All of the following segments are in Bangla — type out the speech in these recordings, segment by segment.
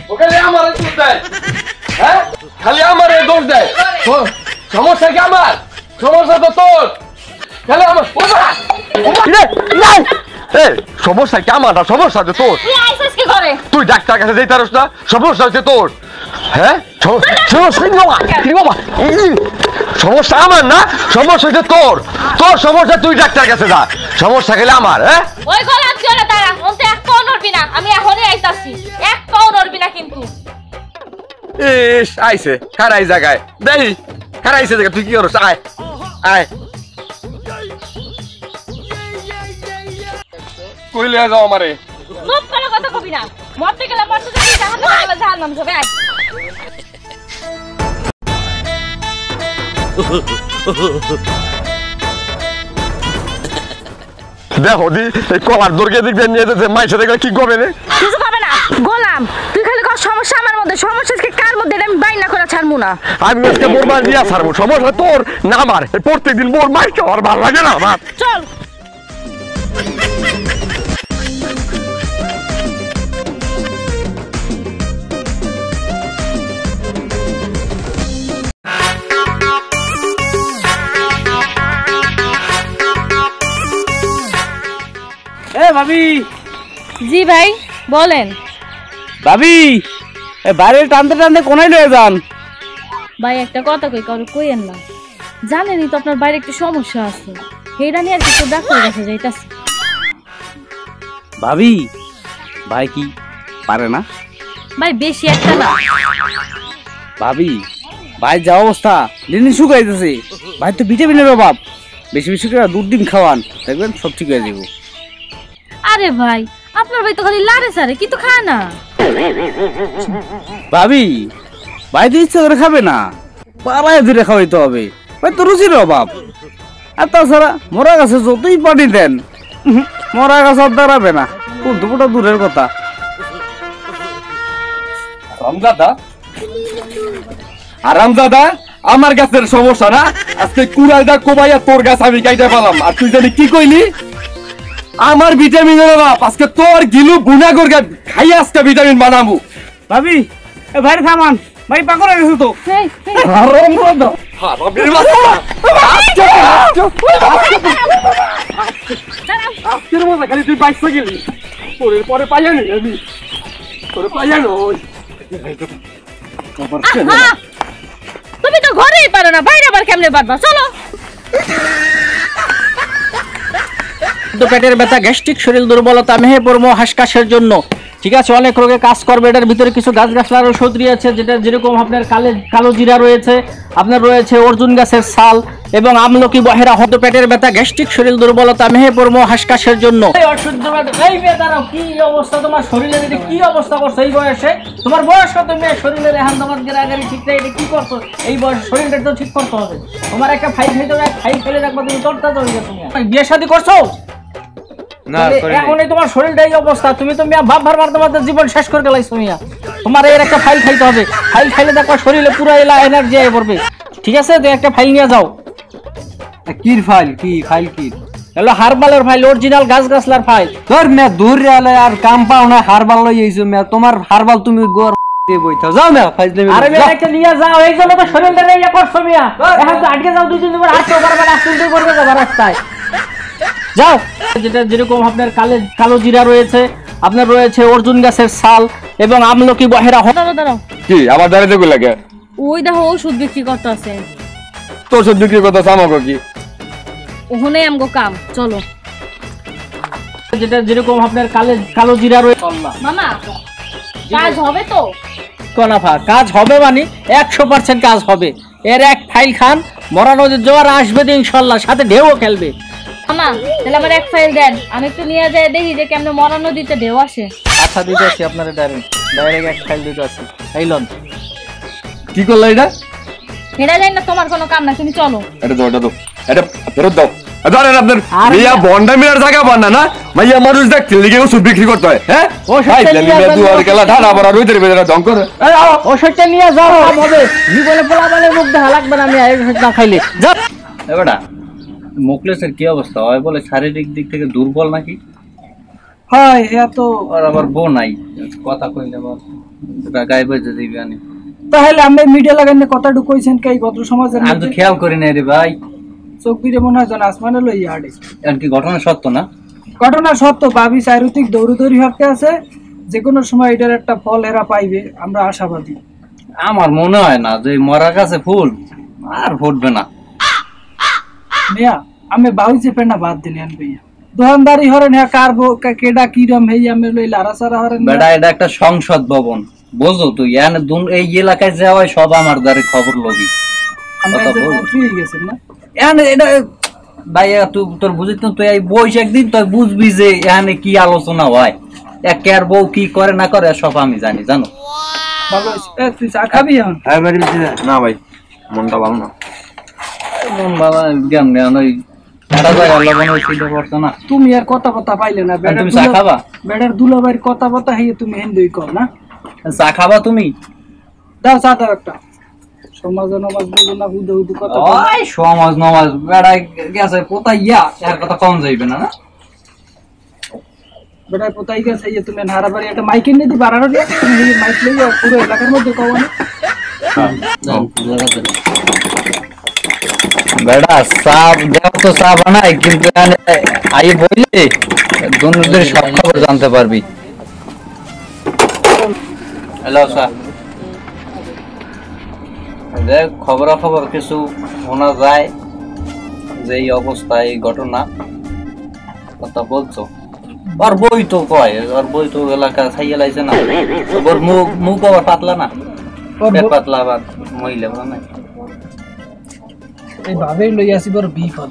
ওখানে আমার দোষ দেয় হ্যাঁ খালি আমার দোষ দেয় সমস্যা কি আমার সমস্যা তো তোর খালি আমার সমস্যা কি আমার সমস্যা হচ্ছে তোর তুই ডাক্তার কাছে যেতে পারস না সমস্যা হচ্ছে তোর হ্যাঁ সমস্যা আমার না সমস্যা হচ্ছে তোর তোর সমস্যা তুই ডাক্তার কাছে যা সমস্যা খেলে আমার হ্যাঁ ওই গলাম চলে তারা ওতে এক পাও নড়বি না আমি এখনই আইতাছি এক পাও নড়বি না কিন্তু ইস আইছে খারাই জায়গায় দেই খারাইছে জায়গা তুই কি করছ আয় আয় কইলে যাও আমারে সব কোনো কথা কবি না মরতে গেলে মরতে যাবি জাহান্নাম যাবে আয় দেখো দি এই কলার দরকে দিক দিয়ে নিয়ে যেতে মাইছে দেখলে কি করবে রে কিছু হবে না গোলাম তুই খালি কর সমস্যা আমার মধ্যে সমস্যা কি কার মধ্যে আমি বাইনা করে ছাড়মু না আমি আজকে মোর মার দিয়া ছাড়বো সমস্যা তোর না আমার প্রত্যেকদিন মোর মার খাওয়ার ভালো লাগে না আমার চল ভাবি জি ভাই বলেন ভাবি বাইরে টানতে টানতে কোনায় লয়ে যান ভাই একটা কথা কই কারো কইেন না জানেনই তো আপনার বাইরে একটু সমস্যা আছে হেডা নিয়ে আর কিছু ডাক্তার কাছে যাইতাছি ভাবি ভাই কি পারে না ভাই বেশি একটা না ভাবি ভাই যা অবস্থা দিন দিন শুকাইতেছে ভাই তো ভিটামিনের অভাব বেশি বেশি করে দুধ ডিম খাওয়ান দেখবেন সব ঠিক হয়ে যাবো আরে ভাই আপনার ভাই তো খালি লাড়ে সারে কিন্তু খায় না ভাবি ভাই তো ইচ্ছা করে খাবে না পালায় ধরে খাওয়াইতে হবে ভাই তো রুচির অভাব আর তাছাড়া মরা গাছে যতই পানি দেন মরা গাছ আর দাঁড়াবে না দুপুরটা দূরের কথা আরামজাদা আমার গাছের সমস্যা না আজকে কুড়াইদা কোবাইয়া তোর গাছ আমি কাইটা পেলাম আর তুই জানি কি কইলি আমার ভিটামিনের অভাব আজকে তোর গিলু বুনা করে খাই আজকে ভিটামিন বানাবো ভাবি এ ভাই থামান ভাই পাগল হয়ে গেছে তো আরামজাদা হারামের বাচ্চা আজকের মজা খালি তুই বাইসে গেলি তোর পরে পাইয়া নি আমি তোর পাইয়া নই তুমি তো ঘরেই পারো না বাইরে আবার কেমনে পারবা চলো পেটের ব্যথা গ্যাস্ট্রিক শরীর দুর্বলতা মেহে পড়ম হাসকাশের জন্য ঠিক আছে অনেক রোগে কাজ করবে এটার ভিতরে কিছু গাছগাছলার ঔষধ রয়েছে যেটা যেরকম আপনার কালো জিরা রয়েছে আপনার রয়েছে অর্জুন গাছের ছাল এবং আমলকি বহেরা হতো পেটের ব্যথা গ্যাস্ট্রিক শরীর দুর্বলতা মেহে পড়ম হাসকাশের জন্য কি অবস্থা তোমার শরীরের কি অবস্থা করছো এই বয়সে তোমার বয়স কত মেয়ে শরীরের এখন তোমার গেরাগারি ঠিক নাই এটা কি করছো এই বয়স শরীরটা তো ঠিক করতে হবে তোমার একটা ফাইল খাইতে হবে ফাইল ফেলে রাখবা তুমি তরতা তরি তুমি বিয়ে শাদী করছো না এখনই তোমার শরীরটাই অবস্থা তুমি তো মিয়া ভাব ভার তোমার জীবন শেষ করে গেলাইছো মিয়া তোমার এর একটা ফাইল খাইতে হবে ফাইল খাইলে দেখো শরীরে পুরো এনার্জি আই পড়বে ঠিক আছে তো একটা ফাইল নিয়ে যাও কি ফাইল কি ফাইল কি হলো হারবালের ফাইল অরিজিনাল গাছগাছলার ফাইল তোর মে দূর আলে আর কাম পাও না হারবাল লই আইছো মে তোমার হারবাল তুমি গোর বইতা যাও না ফাইল নেবে আরে মে একটা নিয়ে যাও এই জন্য তো শরীরটা ইয়া করছো মিয়া এখন তো আটকে যাও দুই দিন পর আটকে বারবার আসতে করবে তো রাস্তায় যাও যেটা যেরকম আপনার কালো জিরা রয়েছে আপনার রয়েছে অর্জুন গাছের ছাল এবং আমলকি বহেরা দাঁড়াও কি আবার দাঁড়াতে কই লাগে ওই দেখো ওষুধ বিক্রি করতে আছে তোর ওষুধ বিক্রি করতে আমাকে কি ওখানে আমগো কাম চলো যেটা যেরকম আপনার কালো জিরা রয়েছে মামা কাজ হবে তো কোনাফা কাজ হবে মানে 100% কাজ হবে এর এক ফাইল খান মরা নদীর জোয়ার আসবে তো ইনশাআল্লাহ সাথে ঢেউও খেলবে মামা তাহলে আমার এক ফাইল দেন আমি একটু নিয়ে যাই দেখি যে কেমনে মরা নদীতে ঢেউ আসে আচ্ছা দিতে আসি আপনার ডাইরেক্ট এক ফাইল দিতে আসি এই লন কি করলা এটা এটা যাই না তোমার কোনো কাম না তুমি চলো এটা দাও এটা ফেরত দাও ধরেন আপনার মিয়া বন্ডা মিলার জায়গা বান্না না মাইয়া মানুষ দেখতে লিগে ওষুধ বিক্রি করতে হয় হ্যাঁ ও সেটা নিয়ে দুয়ার গেলা ঢালা বড় রইদের বেজরা ঢং করে ও সেটা নিয়ে যাও হবে জীবনে পোলাপালে মুখ দেখা লাগবে না আমি এই ওষুধ না খাইলে যাও এবারে মোকলেসের কি অবস্থা হয় বলে শারীরিক দিক থেকে দুর্বল নাকি হয় এত আর আবার বউ নাই কথা কইলে আবার গায়ে বেঁধে দিবি আনি। তাহলে আমি মিডিয়া লাগাইনে কথাটুকু কইছেন কে ভদ্র সমাজের আমি তো মধ্যে খেয়াল করি নাই রে ভাই। চোখ বিরে মনে হয় যেন আসমানে লই হাড়ে। এখন কি ঘটনা সত্য না? ঘটনা সত্য, ভাবি চারিত্রিক দৌড়দৌড়ি হতে আছে, যে কোনো সময় এটার একটা ফল এরা পাইবে, আমরা আশাবাদী। আমার মনে হয় না যে মরা গাছে ফুল আর ফুটবে না। মিয়া আমি বাউই চেপে না বাদ দিলেন ভাইয়া, দোকানদারি হরেন হ্যাঁ কারবো কেডা কিরম হেই আমি লই লারাসারা হরেন বেটা এটা একটা সংসদ ভবন, বুঝো তুই এই এলাকায় যাওয়াই সব আমার দ্বারে খবর লবি। আমরা কথা বল। মন্ত্রী হয়ে গেছেন না। এটা ভাইয়া তুই তোর বুঝিস না, তুই এই বইস একদিন তুই বুঝবি যে এখানে কি আলোচনা হয়, একের বউ কি করে না করে সব আমি জানি, জানো। ভালো হয়েছে। তুই চা খাবি এখন? না ভাই, মনটা ভালো না। মন বাবা জ্ঞান নেই ওই একটা জায়গা লবণ ওই সেইটা পড়তো না। তুমি আর কথা কথা পাইলে না, তুমি চা খাবা? বেড়ার দুলাবাইর কথা কথা হইয়ে তুমি হেন্দুই কর না। চা খাবা তুমি? দাও চা দাও একটা। সমাজ নমাজ বলো না, হুদু হুদু কথা বলো। ওই সমাজ নমাজ বেড়ায় গেছে পোতাই ইয়া এর কথা কম যাইবে না না। বেড়ায় পোতাই গেছে হইয়ে তুমি হারাবাড়ি একটা মাইক এনে দি বাড়ানো দিয়ে তুমি এই মাইক লইয়া পুরো এলাকার মধ্যে কও না। বেড়া সাপ দেও তো সাপ বানাই, কিন্তু আই বইলে দুনিয়ার সব খবর জানতে পারবি। হ্যালো স্যার, দেখ খবর কিছু শোনা যায় যে এই অবস্থা, এই ঘটনা কথা বলছো। ওর বই তো কয়, ওর বই তো এলাকা ছাইয়া লাইছে না, ওর মুখ আবার পাতলা না, পেট পাতলা আবার মহিলা না। এই ভাবেই লই আসি বড় বিপদ।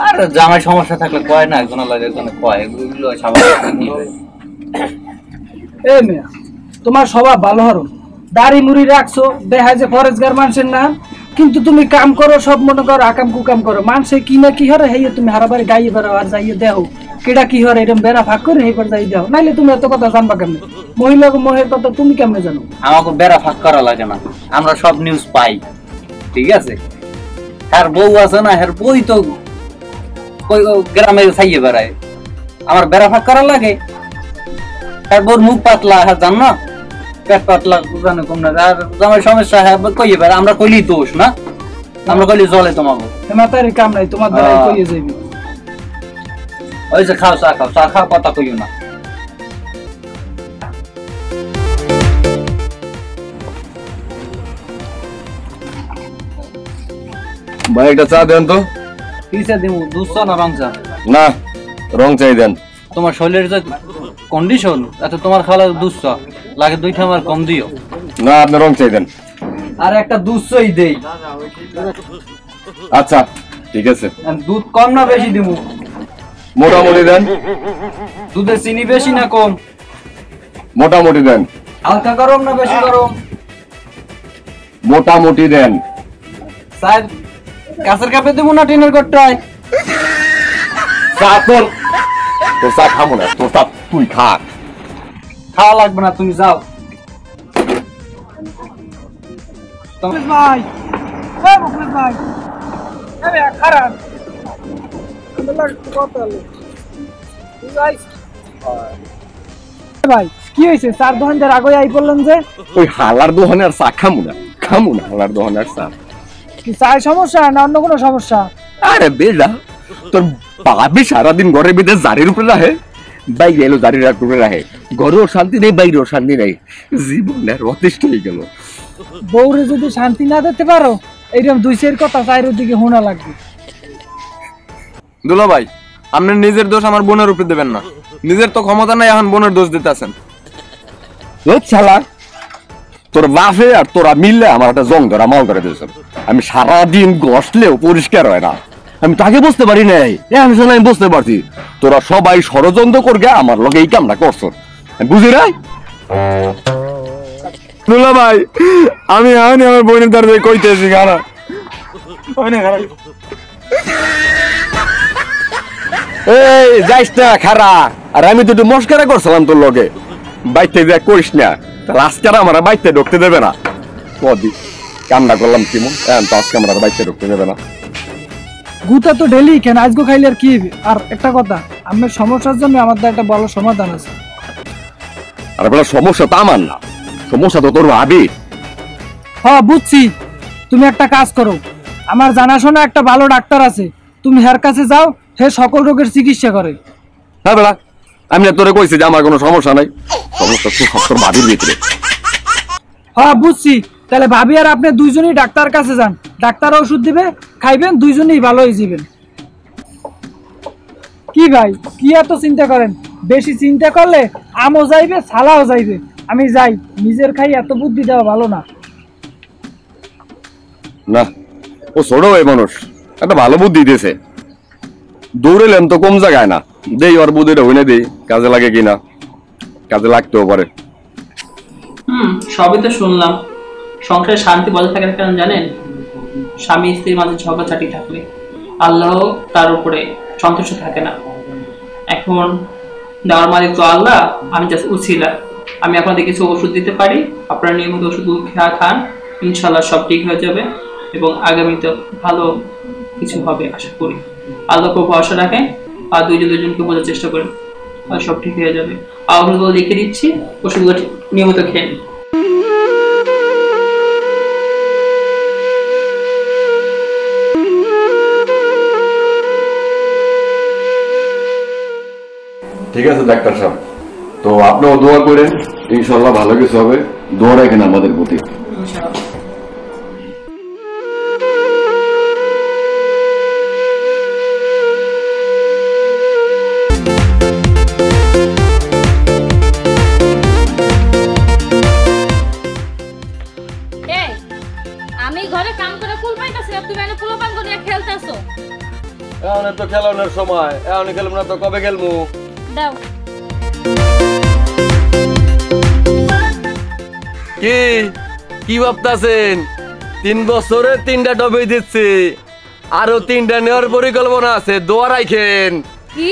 আর জামাই সমস্যা থাকলে কয় না, একজনের লাগে একজনে কয়, এগুলো স্বাভাবিক। এ মিয়া তোমার স্বভাব ভালো হরো, দাড়ি মুড়ি রাখছো, দেখা যে ফরেজগার মানুষের না, কিন্তু তুমি কাম করো সব মনে করো আকাম কুকাম করো, মানুষে কি না কি হরে হেয়ে তুমি হারাবারে গাইয়ে বেড়াও আর যাইয়ে দেও কেডা কি হরে এরকম বেড়া ফাঁক করে হেবার যাই দেও, নাইলে তুমি এত কথা জানবা কেমনে? মহিলা মহের কথা তুমি কেমনে জানো? আমাকে বেড়া ফাঁক করা লাগে না, আমরা সব নিউজ পাই, ঠিক আছে। হ্যার বউ আছে না, হ্যার বই তো গ্রামে ছাইয়ে বেড়ায়, আমার বেড়া ফাঁক করা লাগে? হ্যার বউর মুখ পাতলা, হ্যাঁ জান না, পেট পাতলা জানে কম না, আর জামাই সমস্যা হ্যাঁ কইয়ে বেড়া, আমরা কইলি দোষ না, আমরা কইলি জলে তোমাকে মাতার কাম নাই, তোমার দ্বারা কইয়ে যাইবি। ওই যে খাও চা খাও, চা খাও, কথা কইও না। ভাই একটা চা দেন তো। কিসে দিমু, দুধ চা না রং চা? না, রং চাই দেন। তোমার শরীরের যে কন্ডিশন, এত তোমার খাওয়া দুধ চা লাগে, দুইটা আমার কম দিও। না, আপনি রং চাই দেন। আর একটা দুধ চাই দেই। আচ্ছা ঠিক আছে, দুধ কম না বেশি দিমু? মোটামুটি দেন। দুধে চিনি বেশি না কম? মোটামুটি দেন। হালকা গরম না বেশি গরম? মোটামুটি দেন। স্যার কাঁচের কাপে দেবো না টিনের গট্টায়? চা তোর চা খাবো না, তোর চা তুই খা। খাওয়া লাগবে না, তুমি যাও। ভাই হ্যাঁ মুখলেশ ভাই, আরে খারাপ ভাই কি হয়েছে? চার দোকানদার আগে আই বললেন যে ওই হালার দোকানে আর চা খামু না হালার দোকানে আর চা। কি চায় সমস্যা না অন্য কোনো সমস্যা? আরে বেড়া, তোর বাবি সারাদিন ঘরের ভিতরে জারির উপরে রাখে, বাইরে এলো জারির উপরে রাখে, ঘরেও শান্তি নেই বাইরেও শান্তি নেই, জীবনের অতিষ্ঠ হয়ে গেল। বউরে যদি শান্তি না দিতে পারো, এইরকম দুই সের কথা চাইরের দিকে শোনা লাগবে। দুলা ভাই, আপনার নিজের দোষ আমার বোনের উপরে দেবেন না, নিজের তো ক্ষমতা নাই, এখন বোনের দোষ দিতেছেন। শালা তোর বাপে আর তোরা মিললে আমার একটা জং ধরা মাল করে দিয়েছেন। আমি সারাদিন ঘষলেও পরিষ্কার হয় না, আমি তাকে বুঝতে পারি নাই, আমি বুঝতে পারছি তোরা সবাই ষড়যন্ত্র করবে আমার লগে এই কামটা করছো, আমি বুঝি নাই। দুলা ভাই, আমি আমার বোনের দ্বারা কইতেছি খারাপ এই যাইস না খারা, আর আমি তো একটু মস্কারা করছিলাম তোর লগে, বাইতে যা করিস না, তাহলে আজকে আমার বাইতে ঢুকতে দেবে না। কদি কামটা করলাম কি মন, তো আজকে আমার বাইতে ঢুকতে দেবে না। গুতা তো ডেলি কেন, আজকে খাইলে আর কি? আর একটা কথা, আমার সমস্যার জন্য আমাদের একটা ভালো সমাধান আছে। আর বলে সমস্যা তো আমার না, সমস্যা তো তোর ভাবি। হ্যাঁ বুঝছি, তুমি একটা কাজ করো, আমার জানাশোনা একটা ভালো ডাক্তার আছে, তুমি হের কাছে যাও, হে সকল রোগের চিকিৎসা করে। হ্যাঁ বেলা, আমি না তোরে কইছি যে আমার কোনো সমস্যা নাই, সমস্যা তো সব তোর ভাবির ভিতরে। হ্যাঁ বুঝছি, তাহলে ভাবি আর আপনি দুইজনই ডাক্তার কাছে যান, ডাক্তার ওষুধ দিবে, খাইবেন, দুইজনেই ভালো হয়ে যাবেন। কি ভাই, কি এত চিন্তা করেন? বেশি চিন্তা করলে আমও যাইবে, ছালাও যাইবে। আমি যাই, নিজের খাই এত বুদ্ধি দেওয়া ভালো না। না, ও ছোট ওই মানুষ, একটা ভালো বুদ্ধি দিয়েছে। দৌড়েলেন তো কম জায়গায় না, দেই ওর বুদ্ধিটা হইনে দেই, কাজে লাগে কিনা, কাজে লাগতেও পারে। সবই তো শুনলাম। সংসারে শান্তি বজায় থাকার কারণ জানেন? স্বামী স্ত্রীর মাঝে ঝগড়াঝাটি থাকলে আল্লাহ তার উপরে সন্তুষ্ট থাকে না। এখন দেওয়ার মালিক তো আল্লাহ, আমি জাস্ট উছিলা। আমি আপনাদের কিছু ওষুধ দিতে পারি, আপনারা নিয়মিত ওষুধগুলো খান, ইনশাল্লাহ সব ঠিক হয়ে যাবে এবং আগামীতে ভালো কিছু হবে আশা করি। আল্লাহর উপর ভরসা রাখেন আর দুইজনকে বোঝার চেষ্টা করেন, আর সব ঠিক হয়ে যাবে। আর ওষুধগুলো লিখে দিচ্ছি, ওষুধগুলো নিয়মিত খেয়ে নিন। ঠিক আছে ডাক্তার সাহেব, তো আপনিও দোয়া করেন, ইনশাল্লাহ ভালো কিছু হবে, দোয়া রাখেন আমাদের প্রতি। আমি ঘরে কাম করে ফুল পাইতাছি, আর তুমি এনে ফুল পান করে খেলতেছো। এখন তো খেলানোর সময়, এখন খেলবো না তো কবে খেলবো? দাও। কি কি ভাবতাছেন? 3 বছরে 3টা ডবে দিচ্ছি, আরো 3টা নেওয়ার পরিকল্পনা আছে, দোয়া রাখেন। কি